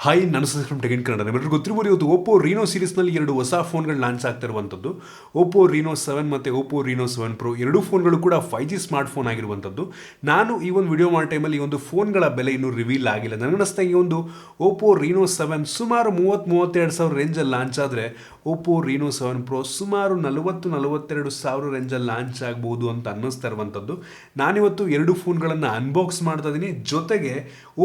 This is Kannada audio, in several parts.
ಹಾಯ್ ನಾನು ಫ್ರಮ್ ಟೆಕ್ ಇನ್ ಕನ್ನಡ. ನಿಮಗೆ ಗೊತ್ತಿರಬಹುದು ಇವತ್ತು ಓಪೋ ರೀನೋ ಸೀರೀಸ್ನಲ್ಲಿ ಎರಡು ಹೊಸ ಫೋನ್ಗಳು ಲಾಂಚ್ ಆಗ್ತಿರುವಂಥದ್ದು. ಓಪೋ Reno7 ಮತ್ತು ಓಪೋ Reno7 Pro ಎರಡೂ ಫೋನ್ಗಳು ಕೂಡ 5G ಸ್ಮಾರ್ಟ್ ಫೋನ್ ಆಗಿರುವಂಥದ್ದು. ನಾನು ಈ ಒಂದು ವಿಡಿಯೋ ಮಾಡೋ ಟೈಮಲ್ಲಿ ಈ ಒಂದು ಫೋನ್ಗಳ ಬೆಲೆ ಇನ್ನೂ ರಿವೀಲ್ ಆಗಿಲ್ಲ. ನನಗನ್ನಿಸ್ತಾ ಈ ಒಂದು ಓಪೋ Reno7 ಸುಮಾರು 30-32 ಸಾವಿರ ರೇಂಜಲ್ಲಿ ಲಾಂಚ್ ಆದರೆ ಓಪೋ Reno7 Pro ಸುಮಾರು 40-42 ಸಾವಿರ ರೇಂಜಲ್ಲಿ ಲಾಂಚ್ ಆಗ್ಬೋದು ಅಂತ ಅನ್ನಿಸ್ತಾ ಇರುವಂಥದ್ದು. ನಾನಿವತ್ತು ಎರಡು ಫೋನ್ಗಳನ್ನು ಅನ್ಬಾಕ್ಸ್ ಮಾಡ್ತಾ ಇದ್ದೀನಿ. ಜೊತೆಗೆ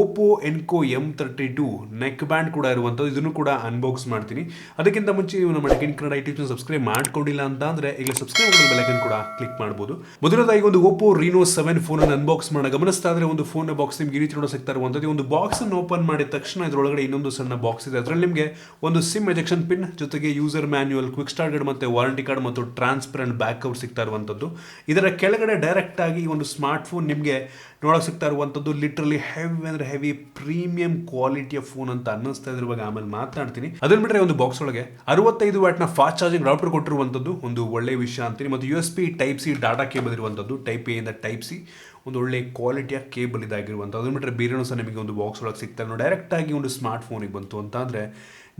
ಓಪೋ ಎನ್ಕೋ M32 ನೆಕ್ ಬ್ಯಾಂಡ್ ಕೂಡ ಇರುವಂಥದ್ದು, ಇದನ್ನು ಕೂಡ ಅನ್ಬಾಕ್ಸ್ ಮಾಡ್ತೀನಿ. ಅದಕ್ಕಿಂತ ಮುಂಚೆ ನೀವು ನಮ್ಮ tech in Kannada YouTube subscribe ಮಾಡ್ಕೊಂಡಿಲ್ಲ ಅಂತ ಅಂದರೆ ಈಗ ಸಬ್ಸ್ಕ್ರೈಬ್ ಮಾಡೋ ಬೆಲ್ ಐಕಾನ್ ಕೂಡ ಕ್ಲಿಕ್ ಮಾಡ್ಬೋದು. ಮೊದಲದಾಗಿ ಒಂದು ಓಪೋ Reno7 ಫೋನನ್ನು ಅನ್ಬಾಕ್ಸ್ ಮಾಡೋ ಗಮನಿಸ್ತಾ ಇದ್ರೆ ಒಂದು ಫೋನ್ ಬಾಕ್ಸ್ ನಿಮ್ಗೆ ಈ ರೀತಿ ನೋಡೋ ಸಿಗ್ತಾ ಇರುವಂಥದ್ದು. ಒಂದು ಬಾಕ್ಸ್ ಅನ್ನು ಓಪನ್ ಮಾಡಿದ ತಕ್ಷಣ ಇದರೊಳಗಡೆ ಇನ್ನೊಂದು ಸಣ್ಣ ಬಾಕ್ಸ್ ಇದೆ. ಅದರಲ್ಲಿ ನಿಮಗೆ ಒಂದು ಸಿಮ್ ಎಜೆಕ್ಷನ್ ಪಿನ್, ಜೊತೆಗೆ user manual, quick start guide ಮತ್ತು ವಾರಂಟಿ ಕಾರ್ಡ್ ಮತ್ತು ಟ್ರಾನ್ಸ್ಪರೆಂಟ್ ಬ್ಯಾಕ್ ಕವರ್ ಸಿಗ್ತಾ ಇರುವಂಥದ್ದು. ಇದರ ಕೆಳಗಡೆ ಡೈರೆಕ್ಟ್ ಆಗಿ ಒಂದು ಸ್ಮಾರ್ಟ್ ಫೋನ್ ನಿಮಗೆ ನೋಡೋಕೆ ಸಿಗ್ತಾ ಇರುವಂಥದ್ದು. ಲಿಟ್ರಲಿ ಹೆವಿ ಅಂದರೆ ಹೆವಿ ಪ್ರೀಮಿಯಂ ಕ್ವಾಲಿಟಿಯ ಫೋನ್ ಅಂತ ಅನ್ನಿಸ್ತಾ ಇದ್ರ ಬಗ್ಗೆ ಆಮೇಲೆ ಮಾತನಾಡ್ತೀನಿ. ಅದನ್ನ ಬಿಟ್ಟರೆ ಒಂದು ಬಾಕ್ಸ್ ಒಳಗೆ 65 ವ್ಯಾಟ್ನ ಫಾಸ್ಟ್ ಚಾರ್ಜಿಂಗ್ ರಾউಟರ್ ಕೊಟ್ಟಿರುವಂಥದ್ದು ಒಂದು ಒಳ್ಳೆ ವಿಷಯ ಅಂತೀನಿ. ಮತ್ತು USB Type-C ಡಾಟಾ ಕೇಬಲ್ ಇರುವಂಥದ್ದು, Type A ಇಂದ Type-C ಒಂದು ಒಳ್ಳೆ ಕ್ವಾಲಿಟಿಯ ಕೇಬಲ್ ಇದಾಗಿರುವಂಥದ್ದು. ಅದನ್ನ ಬಿಟ್ಟರೆ ಬೇರೆನೂ ಸಹ ನಿಮಗೆ ಒಂದು ಬಾಕ್ಸ್ ಒಳಗೆ ಸಿಗ್ತಾ ಇರೋ ಡೈರೆಕ್ಟ್ ಆಗಿ ಒಂದು ಸ್ಮಾರ್ಟ್ ಫೋನಿಗೆ ಬಂತು ಅಂತ ಅಂದರೆ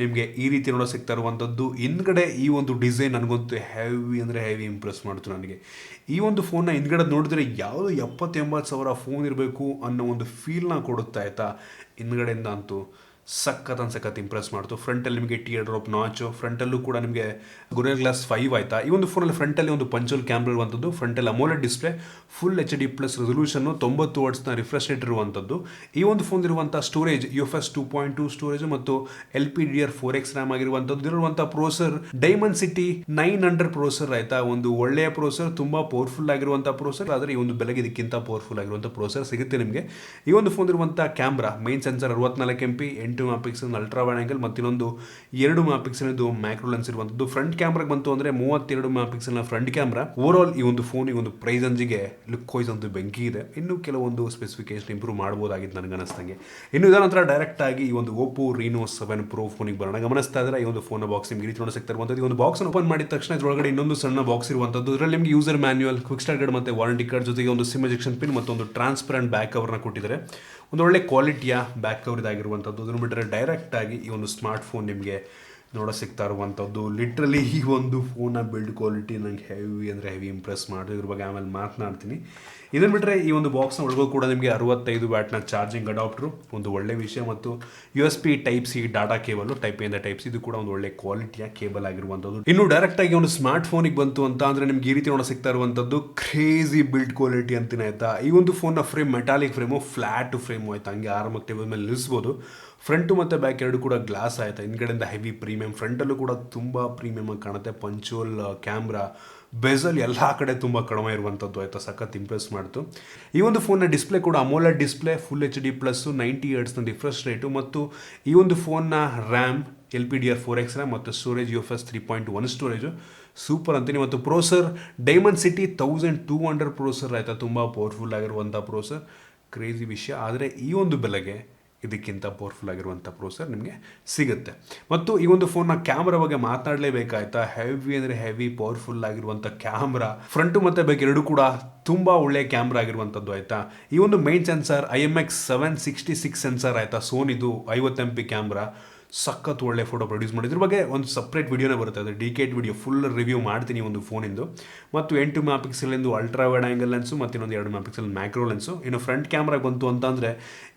ನಿಮಗೆ ಈ ರೀತಿ ನೋಡೋ ಸಿಗ್ತಾ ಇರುವಂಥದ್ದು. ಹಿಂದ್ಗಡೆ ಈ ಒಂದು ಡಿಸೈನ್ ನನಗಂತೂ ಹೆವಿ ಅಂದರೆ ಹೆವಿ ಇಂಪ್ರೆಸ್ ಮಾಡ್ತು ನನಗೆ. ಈ ಒಂದು ಫೋನ್ನ ಹಿಂದ್ಗಡೆ ನೋಡಿದ್ರೆ ಯಾವುದೋ 70-80 ಸಾವಿರ ಫೋನ್ ಇರಬೇಕು ಅನ್ನೋ ಒಂದು ಫೀಲ್ನ ಕೊಡುತ್ತಾ ಆಯಿತಾ. ಹಿಂದ್ಗಡೆಯಿಂದ ಅಂತೂ ಸಖತ್ ಇಂಪ್ರೆಸ್ ಮಾಡ್ತು. ಫ್ರಂಟಲ್ಲಿ ನಿಮಗೆ ಟಿಯರ್ ಡ್ರಾಪ್ ನಾಚು, ಫ್ರಂಟಲ್ಲೂ ಕೂಡ ನಿಮಗೆ ಗೊರಿಲ್ಲಾ ಗ್ಲಾಸ್ 5 ಆಯಿತಾ. ಈ ಒಂದು ಫೋನಲ್ಲಿ ಫ್ರಂಟಲ್ಲಿ ಒಂದು ಪಂಚೋಲ್ ಕ್ಯಾಮ್ರಾ ಇರುವಂಥದ್ದು, ಫ್ರಂಟಲ್ಲಿ AMOLED ಡಿಸ್ಪ್ಲೇ, ಫುಲ್ HD+ ರೆಸೊಲ್ಯೂಷನ್ನು, 90 ವಾಟ್ಸ್ನ ರಿಫ್ರೆಶ್ ರೇಟ್ ಇರುವಂಥದ್ದು. ಈ ಒಂದು ಫೋನ್ ಇರುವಂಥ ಸ್ಟೋರೇಜ್ UFS 2.2 ಸ್ಟೋರೇಜ್ ಮತ್ತು LPDDR4X ರ್ಯಾಮ್ ಆಗಿರುವಂಥದ್ದು. ಇರುವಂಥ ಪ್ರೋಸರ್ Dimensity 900 ಪ್ರೋಸರ್ ಆಯಿತಾ. ಒಂದು ಒಳ್ಳೆಯ ಪ್ರೋಸರ್, ತುಂಬ ಪವರ್ಫುಲ್ ಆಗಿರುವಂಥ ಪ್ರೋಸರ್. ಆದರೆ ಈ ಒಂದು ಬೆಲೆಗೆ ಇದಕ್ಕಿಂತ ಪವರ್ಫುಲ್ ಆಗಿರುವಂಥ ಪ್ರೋಸರ್ ಸಿಗುತ್ತೆ ನಿಮಗೆ. ಈ ಒಂದು ಫೋನ್ ಇರುವಂಥ camera main sensor 64 MP 8 megapixel ultra wide angle ಮತ್ತು ಇನ್ನೊಂದು 2 ಮೆಗಾಪಿಕ್ಸೆಲ್ ಇದು ಮ್ಯಾಕ್ರೋ ಲೆನ್ಸ್ ಇರುವಂಥದ್ದು. ಫ್ರಂಟ್ ಕ್ಯಾಮ್ರಾಗೆ ಬಂತು ಅಂದರೆ 32 ಮೆಗಾಪಿಕ್ಸೆಲ್ನ ಫ್ರಂಟ್ ಕ್ಯಾಮ್ರಾ. ಓವರ್ ಆಲ್ ಈ ಒಂದು ಫೋನ್ ಈ ಒಂದು ಪ್ರೈಸ್ ರೇಂಜಿಗೆ ಲುಕ್ ವೈಸ್ ಅಂತೂ ಬೆಂಕಿ ಇದೆ. ಇನ್ನೂ ಕೆಲವೊಂದು ಸ್ಪೆಸಿಫಿಕೇಶನ್ ಇಂಪ್ರೂವ್ ಮಾಡ್ಬೋದಾಗಿತ್ತು ನನಗೆ ಅನಿಸ್ತಂಗೆ. ಇನ್ನು ಇದರ ನಂತರ ಡೈರೆಕ್ಟ್ ಆಗಿ ಈ ಒಂದು ಓಪೋ Reno7 Pro ಫೋನಿಗೆ ಬರೋಣ. ಗಮನಿಸ್ತಾ ಇದ್ರೆ ಈ ಒಂದು ಫೋನ್ ಬಾಕ್ಸ್ ನಿಮ್ಗೆ ರೀತಿ ನೋಡೋ ಸಿಗ್ತಾ ಇರುವಂಥದ್ದು. ಈ ಒಂದು ಬಾಕ್ಸ್ ಓಪನ್ ಮಾಡಿದ ತಕ್ಷಣ ಇದರೊಳಗಡೆ ಇನ್ನೊಂದು ಸಣ್ಣ ಬಾಕ್ಸ್ ಇರುವಂಥದ್ದು. ಇದರಲ್ಲಿ ನಿಮಗೆ user manual, quick start guide ಮತ್ತು ವಾರಂಟಿ ಕಾರ್ಡ್, ಜೊತೆಗೆ ಒಂದು ಸಿಮ್ ಎಜೆಕ್ಷನ್ ಪಿನ್ ಮತ್ತು ಒಂದು ಟ್ರಾನ್ಸ್ಪರೆಂಟ್ ಬ್ಯಾಕ್ ಕವರ್ನ ಕೊಟ್ಟಿದ್ದಾರೆ. ಒಂದು ಒಳ್ಳೆ ಕ್ವಾಲಿಟಿಯ ಬ್ಯಾಕ್ ಕವರ್ ಇದಾಗಿರುವಂಥದ್ದು. ಅದನ್ನು ಬಿಟ್ಟರೆ ಡೈರೆಕ್ಟ್ ಆಗಿ ಈ ಒಂದು ಸ್ಮಾರ್ಟ್ ಫೋನ್ ನಿಮಗೆ ನೋಡೋ ಸಿಗ್ತಾ ಇರುವಂಥದ್ದು. ಲಿಟ್ರಲಿ ಈ ಒಂದು ಫೋನ್ನ ಬಿಲ್ಡ್ ಕ್ವಾಲಿಟಿ ನಂಗೆ ಹೆವಿ ಅಂದರೆ ಹೆವಿ ಇಂಪ್ರೆಸ್ ಮಾಡಿದ್ರು. ಇದ್ರ ಬಗ್ಗೆ ಆಮೇಲೆ ಮಾತನಾಡ್ತೀನಿ. ಇದನ್ನು ಬಿಟ್ಟರೆ ಈ ಒಂದು ಬಾಕ್ಸ್ನ ಒಳಗೂ ಕೂಡ ನಿಮಗೆ 65 ವ್ಯಾಟ್ನ ಚಾರ್ಜಿಂಗ್ ಅಡಾಪ್ಟ್ರು, ಒಂದು ಒಳ್ಳೆ ವಿಷಯ, ಮತ್ತು USB Type-C data cable, Type A ಇಂದ Type-C, ಇದು ಕೂಡ ಒಂದು ಒಳ್ಳೆ ಕ್ವಾಲಿಟಿಯ ಕೇಬಲ್ ಆಗಿರುವಂಥದ್ದು. ಇನ್ನು ಡೈರೆಕ್ಟಾಗಿ ಒಂದು ಸ್ಮಾರ್ಟ್ ಫೋನಿಗೆ ಬಂತು ಅಂತ ಅಂದರೆ ನಿಮ್ಗೆ ಈ ರೀತಿ ನೋಡೋ ಸಿಗ್ತಾ ಇರುವಂಥದ್ದು ಕ್ರೇಜಿ ಬಿಲ್ಡ್ ಕ್ವಾಲಿಟಿ ಅಂತೀನಿ ಆಯಿತಾ. ಈ ಒಂದು ಫೋನ್ನ frame metallic frame, flat frame ಆಯಿತಾ, ಹಂಗೆ ಆರಾಮಾಗಿ ಟೇಬಲ್ ಮೇಲೆ ನಿಲ್ಲಿಸ್ಬೋದು. ಫ್ರಂಟು ಮತ್ತು ಬ್ಯಾಕ್ ಎರಡು ಕೂಡ ಗ್ಲಾಸ್ ಆಯಿತಾ. ಹಿಂದ್ಗಡೆಯಿಂದ ಹೆವಿ ಪ್ರೀಮಿಯಂ, ಫ್ರಂಟಲ್ಲೂ ಕೂಡ ತುಂಬ ಪ್ರೀಮಿಯಮ್ ಆಗಿ ಕಾಣುತ್ತೆ. ಪಂಚೋಲ್ ಕ್ಯಾಮ್ರಾ, ಬೆಜಲ್ ಎಲ್ಲ ಕಡೆ ತುಂಬ ಕಡಿಮೆ ಇರುವಂಥದ್ದು ಆಯಿತಾ. ಸಖತ್ ಇಂಪ್ರೆಸ್ ಮಾಡ್ತು. ಈ ಒಂದು ಫೋನ್ನ ಡಿಸ್ಪ್ಲೇ ಕೂಡ AMOLED display, full HD+, 90 Hz refresh rate, ಮತ್ತು ಈ ಒಂದು ಫೋನ್ನ ರ್ಯಾಮ್ LPDDR4X ರ್ಯಾಮ್ ಮತ್ತು ಸ್ಟೋರೇಜ್ UFS 3.1 ಸ್ಟೋರೇಜು ಸೂಪರ್ ಅಂತೀನಿ. ಮತ್ತು ಪ್ರೋಸರ್ Dimensity 1200 ಪ್ರೋಸರ್ ಆಯಿತಾ. ತುಂಬ ಪವರ್ಫುಲ್ ಆಗಿರುವಂಥ ಪ್ರೋಸರ್, ಕ್ರೇಜಿ ವಿಷಯ. ಆದರೆ ಈ ಒಂದು ಬೆಲೆಗೆ ಇದಕ್ಕಿಂತ ಪವರ್ಫುಲ್ ಆಗಿರುವಂಥ ಪ್ರೋಸರ್ ನಿಮಗೆ ಸಿಗುತ್ತೆ. ಮತ್ತು ಈ ಒಂದು ಫೋನ್ನ ಕ್ಯಾಮ್ರಾ ಬಗ್ಗೆ ಮಾತನಾಡಲೇಬೇಕಾಯ್ತಾ. ಹೆವಿ ಅಂದರೆ ಹೆವಿ ಪವರ್ಫುಲ್ ಆಗಿರುವಂಥ ಕ್ಯಾಮ್ರಾ, ಫ್ರಂಟು ಮತ್ತು ಬ್ಯಾಕ್ ಎರಡೂ ಕೂಡ ತುಂಬ ಒಳ್ಳೆಯ ಕ್ಯಾಮ್ರಾ ಆಗಿರುವಂಥದ್ದು ಆಯಿತಾ. ಈ ಒಂದು ಮೈನ್ ಸೆನ್ಸರ್ IMX709 ಸೆನ್ಸರ್ ಆಯಿತಾ. ಸೋನಿದು 50 MP ಕ್ಯಾಮ್ರಾ, ಸಖತ್ ಒಳ್ಳೆ ಫೋಟೋ ಪ್ರೊಡ್ಯೂಸ್ ಮಾಡಿ. ಇದ್ರ ಬಗ್ಗೆ ಒಂದು ಸಪ್ರೇಟ್ ವಿಡಿಯೋನೇ ಬರುತ್ತೆ, ಅದು ಡಿಕೇಟ್ ವಿಡಿಯೋ, ಫುಲ್ ರಿವ್ಯೂ ಮಾಡ್ತೀನಿ ಒಂದು ಫೋನಿಂದು. ಮತ್ತು 8 ಮೆಗಾಪಿಕ್ಸೆಲ್ ಇಂದು ಅಲ್ಟ್ರಾ ವೈಡ್ ಆ್ಯಂಗಲ್ ಲೆನ್ಸು ಮತ್ತು ಇನ್ನೊಂದು 2 ಮೆಗಾಪಿಕ್ಸೆಲ್ ಮ್ಯಾಕ್ರೋ ಲೆನ್ಸು. ಇನ್ನು ಫ್ರಂಟ್ ಕ್ಯಾಮ್ರಾಗೆ ಬಂತು ಅಂತಂದರೆ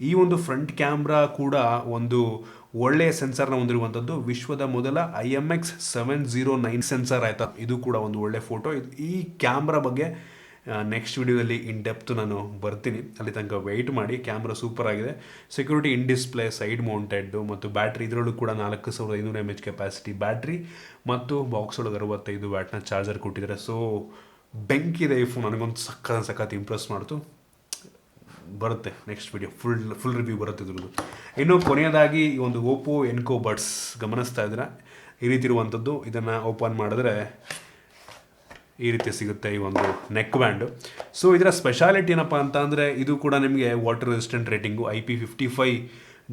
ಈ ಒಂದು ಫ್ರಂಟ್ ಕ್ಯಾಮ್ರಾ ಕೂಡ ಒಂದು ಒಳ್ಳೆಯ ಸೆನ್ಸರ್ನ ಹೊಂದಿರುವಂಥದ್ದು. ವಿಶ್ವದ ಮೊದಲ IMX709 ಸೆನ್ಸರ್ ಆಯಿತಾ. ಇದು ಕೂಡ ಒಂದು ಒಳ್ಳೆ ಫೋಟೋ. ಈ ಕ್ಯಾಮ್ರಾ ಬಗ್ಗೆ ನೆಕ್ಸ್ಟ್ ವಿಡಿಯೋದಲ್ಲಿ ಇನ್ ಡೆಪ್ತ್ ನಾನು ಬರ್ತೀನಿ, ಅಲ್ಲಿ ತನಕ ವೆಯ್ಟ್ ಮಾಡಿ. ಕ್ಯಾಮ್ರಾ ಸೂಪರ್ ಆಗಿದೆ. ಸೆಕ್ಯೂರಿಟಿ ಇನ್ ಡಿಸ್ಪ್ಲೇ, ಸೈಡ್ ಮೌಂಟೆಡ್, ಮತ್ತು ಬ್ಯಾಟ್ರಿ ಇದರಲ್ಲೂ ಕೂಡ 4500 mAh ಕೆಪಾಸಿಟಿ ಬ್ಯಾಟ್ರಿ, ಮತ್ತು ಬಾಕ್ಸ್ ಒಳಗೆ 65 ವ್ಯಾಟ್ನ ಚಾರ್ಜರ್ ಕೊಟ್ಟಿದ್ದಾರೆ. ಸೊ ಬೆಂಕಿದೆ ಈ ಫೋನ್. ನನಗೊಂದು ಸಖತ್ ಇಂಪ್ರೆಸ್ ಮಾಡ್ತು. ಬರುತ್ತೆ ನೆಕ್ಸ್ಟ್ ವಿಡಿಯೋ, ಫುಲ್ ರಿವ್ಯೂ ಬರುತ್ತೆ ಇದ್ರದ್ದು. ಇನ್ನು ಕೊನೆಯದಾಗಿ ಈ ಒಂದು ಓಪೋ ಎನ್ಕೋ ಬಡ್ಸ್ ಗಮನಿಸ್ತಾ ಇದ್ದೀರಾ, ಈ ರೀತಿ ಇರುವಂಥದ್ದು. ಇದನ್ನು ಓಪನ್ ಮಾಡಿದ್ರೆ ಈ ರೀತಿ ಸಿಗುತ್ತೆ ಈ ಒಂದು ನೆಕ್ ಬ್ಯಾಂಡು. ಸೊ ಇದರ ಸ್ಪೆಷಾಲಿಟಿ ಏನಪ್ಪ ಅಂತ ಅಂದರೆ ಇದು ಕೂಡ ನಿಮಗೆ water resistant rating IP55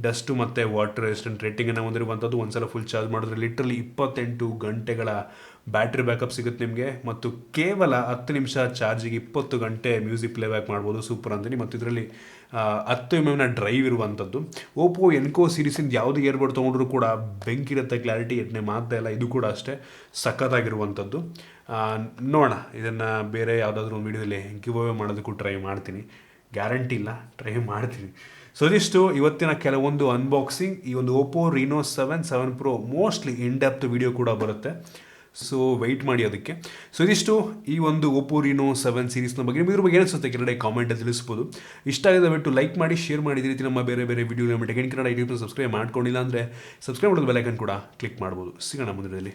dust ಮತ್ತು ವಾಟರ್ ರೆಸಿಸ್ಟೆಂಟ್ ರೇಟಿಂಗನ್ನು ಹೊಂದಿರುವಂಥದ್ದು. ಒಂದ್ಸಲ ಫುಲ್ ಚಾರ್ಜ್ ಮಾಡಿದ್ರೆ ಲಿಟ್ರಲಿ 28 ಗಂಟೆಗಳ ಬ್ಯಾಟ್ರಿ ಬ್ಯಾಕಪ್ ಸಿಗುತ್ತೆ ನಿಮಗೆ, ಮತ್ತು ಕೇವಲ 10 ನಿಮಿಷ ಚಾರ್ಜಿಗೆ 20 ಗಂಟೆ ಮ್ಯೂಸಿಕ್ ಪ್ಲೇಬ್ಯಾಕ್ ಮಾಡ್ಬೋದು. ಸೂಪರ್ ಅಂತೀನಿ. ಮತ್ತು ಇದರಲ್ಲಿ 10 mm ಡ್ರೈವ್ ಇರುವಂಥದ್ದು. ಓಪೋ ಎನ್ಕೋ ಸೀರೀಸಿಂದ ಯಾವುದೇ ಇಯರ್ಬಡ್ ತೊಗೊಂಡ್ರು ಕೂಡ ಬೆಂಕಿರುತ್ತೆ, ಕ್ಲಾರಿಟಿ ಎಟ್ಟನೆ ಮಾತಾ ಇಲ್ಲ. ಇದು ಕೂಡ ಅಷ್ಟೇ ಸಖತ್ತಾಗಿರುವಂಥದ್ದು. ನೋಡೋಣ, ಇದನ್ನು ಬೇರೆ ಯಾವುದಾದ್ರೂ ಒಂದು ವೀಡಿಯೋದಲ್ಲಿ ಗಿವ್ ಅವೇ ಮಾಡೋದಕ್ಕೂ ಟ್ರೈ ಮಾಡ್ತೀನಿ. ಗ್ಯಾರಂಟಿ ಇಲ್ಲ, ಟ್ರೈ ಮಾಡ್ತೀನಿ. ಸೊ ಇದಿಷ್ಟು ಇವತ್ತಿನ ಕೆಲವೊಂದು ಅನ್ಬಾಕ್ಸಿಂಗ್. ಈ ಒಂದು Oppo Reno7 Pro mostly in depth video ಕೂಡ ಬರುತ್ತೆ, ಸೊ ವೆಯ್ಟ್ ಮಾಡಿ ಅದಕ್ಕೆ. ಸೊ ಇದಿಷ್ಟು ಈ ಒಂದು ಓಪೋ Reno7 ಸೀರೀಸ್ನ ಬಗ್ಗೆ. ಇದ್ರ ಬಗ್ಗೆ ಏನಿಸುತ್ತೆ ಕೆಳಗಡೆ ಕಾಮೆಂಟಲ್ಲಿ ತಿಳಿಸ್ಬೋದು. ಇಷ್ಟ ಆಗಿದೆ ದಯವಿಟ್ಟು ಲೈಕ್ ಮಾಡಿ, ಶೇರ್ ಮಾಡಿ. ಈ ರೀತಿ ನಮ್ಮ ಬೇರೆ ಬೇರೆ video MediaTek Kannada YouTube subscribe ಮಾಡ್ಕೊಂಡಿಲ್ಲ ಅಂದರೆ ಸಬ್ಸ್ಕ್ರೈಬ್ ಮಾಡೋದು ಬೆಲ್ ಐಕನ್ ಕೂಡ ಕ್ಲಿಕ್ ಮಾಡ್ಬೋದು. ಸಿಗೋಣ ಮುಂದಿನಲ್ಲಿ.